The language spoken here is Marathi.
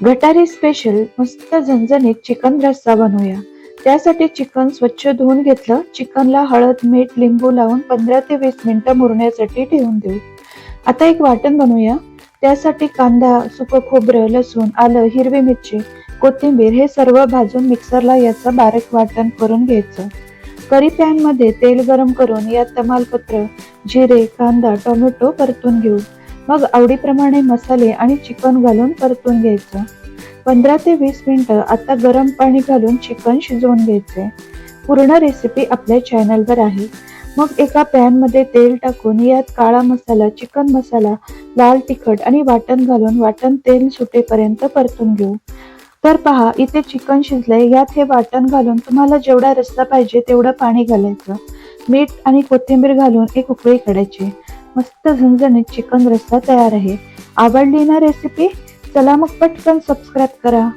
गटारी स्पेशल मस्त झणझणीत चिकन रस्सा बनवूया. त्यासाठी चिकन स्वच्छ धुवून घेतलं. चिकनला हळद, मीठ, लिंबू लावून 15 ते 20 मिनिटं मुरण्यासाठी ठेवून देऊ. आता एक वाटण बनवूया. त्यासाठी कांदा, सुकं खोबरं, लसूण, आलं, हिरवी मिरची, कोथिंबीर हे सर्व भाजून मिक्सरला याचं बारीक वाटण करून घ्यायचं. करी पॅनमध्ये तेल गरम करून यात तमालपत्र, जिरे, कांदा, टोमॅटो परतून घेऊ. मग आवडीप्रमाणे मसाले आणि चिकन घालून परतून घ्यायचं. 15 ते 20 मिनिटं आता गरम पाणी घालून चिकन शिजवून घ्यायचे. पूर्ण रेसिपी आपल्या चॅनलवर आहे. मग एका पॅनमध्ये तेल टाकून यात काळा मसाला, चिकन मसाला, लाल तिखट आणि वाटण घालून वाटण तेल सुटेपर्यंत परतून घेऊ. तर पहा इथे चिकन शिजलंय. यात हे वाटण घालून तुम्हाला जेवढा रस्सा पाहिजे तेवढं पाणी घालायचं. मीठ आणि कोथिंबीर घालून एक उकळी काढायची. मस्त झणझणीत चिकन रस्सा तयार आहे. आवडली ना रेसिपी? चला मग पटकन सबस्क्राईब करा.